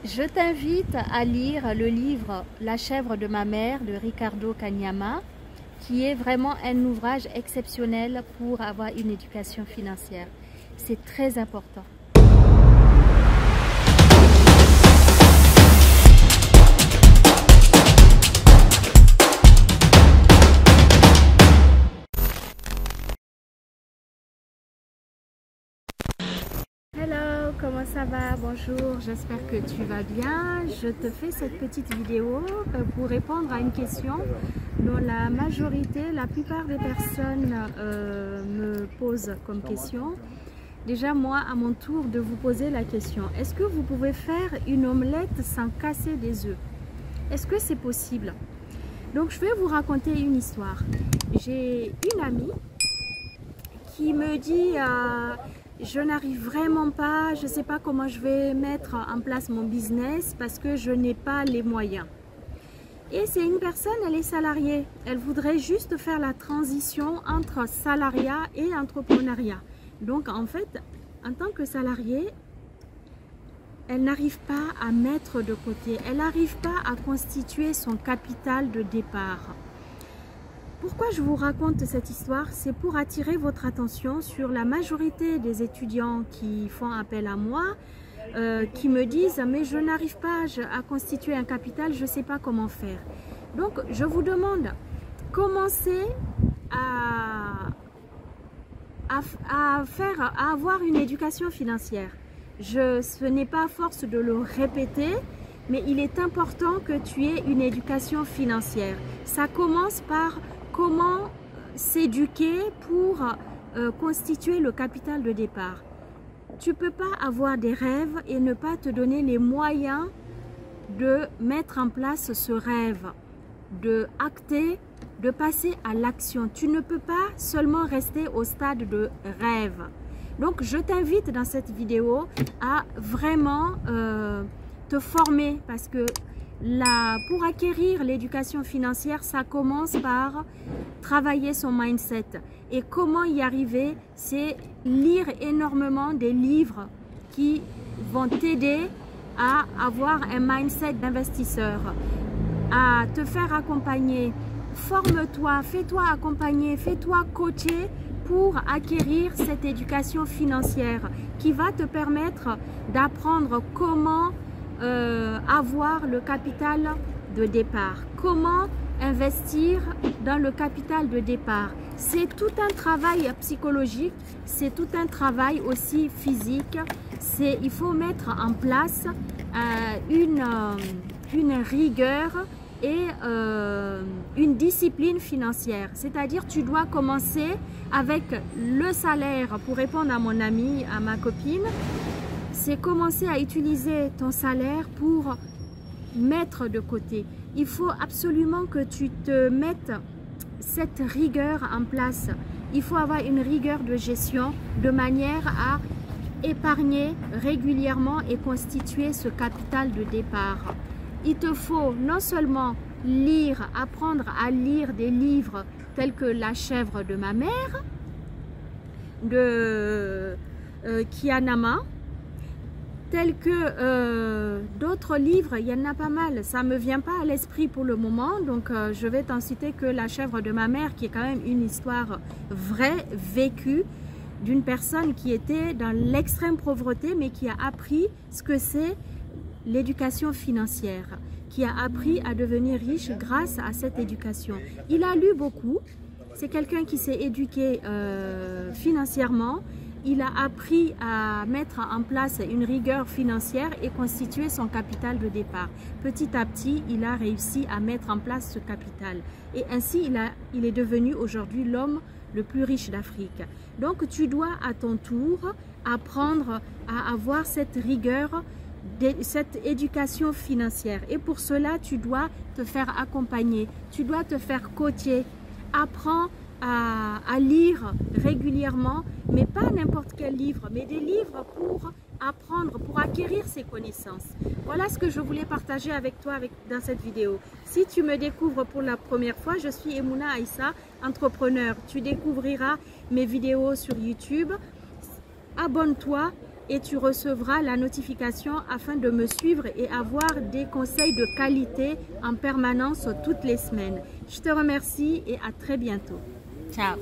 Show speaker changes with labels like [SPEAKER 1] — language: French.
[SPEAKER 1] Je t'invite à lire le livre La chèvre de ma mère de Ricardo Kanyama, qui est vraiment un ouvrage exceptionnel pour avoir une éducation financière. C'est très important. Hello, comment ça va? Bonjour, j'espère que tu vas bien. Je te fais cette petite vidéo pour répondre à une question dont la majorité, la plupart des personnes me posent comme question. Déjà, moi, à mon tour de vous poser la question, est-ce que vous pouvez faire une omelette sans casser des œufs? Est-ce que c'est possible? Donc, je vais vous raconter une histoire. J'ai une amie qui me dit je n'arrive vraiment pas, je ne sais pas comment je vais mettre en place mon business parce que je n'ai pas les moyens. Et c'est une personne, elle est salariée. Elle voudrait juste faire la transition entre salariat et entrepreneuriat. Donc en fait, en tant que salariée, elle n'arrive pas à mettre de côté. Elle n'arrive pas à constituer son capital de départ. Pourquoi je vous raconte cette histoire? C'est pour attirer votre attention sur la majorité des étudiants qui font appel à moi, qui me disent « mais je n'arrive pas à constituer un capital, je ne sais pas comment faire ». Donc je vous demande, commencez à avoir une éducation financière. Ce n'est pas à force de le répéter, mais il est important que tu aies une éducation financière. Ça commence par comment s'éduquer pour constituer le capital de départ. Tu ne peux pas avoir des rêves et ne pas te donner les moyens de mettre en place ce rêve, de acter, de passer à l'action. Tu ne peux pas seulement rester au stade de rêve. Donc, je t'invite dans cette vidéo à vraiment te former parce que pour acquérir l'éducation financière, ça commence par travailler son mindset. Et comment y arriver? C'est lire énormément des livres qui vont t'aider à avoir un mindset d'investisseur, à te faire accompagner. Forme-toi, fais-toi accompagner, fais-toi coacher pour acquérir cette éducation financière qui va te permettre d'apprendre comment avoir le capital de départ. Comment investir dans le capital de départ? C'est tout un travail psychologique, c'est tout un travail aussi physique. Il faut mettre en place une rigueur et une discipline financière. C'est-à-dire tu dois commencer avec le salaire, pour répondre à mon amie, à ma copine. C'est commencer à utiliser ton salaire pour mettre de côté. Il faut absolument que tu te mettes cette rigueur en place. Il faut avoir une rigueur de gestion de manière à épargner régulièrement et constituer ce capital de départ. Il te faut non seulement lire, apprendre à lire des livres tels que La chèvre de ma mère, de Kanyama, tels que d'autres livres, il y en a pas mal. Ça ne me vient pas à l'esprit pour le moment, donc je vais t'en citer que La chèvre de ma mère, qui est quand même une histoire vraie, vécue, d'une personne qui était dans l'extrême pauvreté, mais qui a appris ce que c'est l'éducation financière, qui a appris à devenir riche grâce à cette éducation. Il a lu beaucoup, c'est quelqu'un qui s'est éduqué financièrement. Il a appris à mettre en place une rigueur financière et constituer son capital de départ. Petit à petit, il a réussi à mettre en place ce capital. Et ainsi, il est devenu aujourd'hui l'homme le plus riche d'Afrique. Donc, tu dois à ton tour apprendre à avoir cette rigueur, cette éducation financière. Et pour cela, tu dois te faire accompagner, tu dois te faire coacher. Apprends à lire régulièrement, mais pas n'importe quel livre, mais des livres pour apprendre, pour acquérir ces connaissances. Voilà ce que je voulais partager avec toi dans cette vidéo. Si tu me découvres pour la première fois, je suis Emouna Aïssa, entrepreneur. Tu découvriras mes vidéos sur YouTube. Abonne-toi et tu recevras la notification afin de me suivre et avoir des conseils de qualité en permanence toutes les semaines. Je te remercie et à très bientôt. Ciao.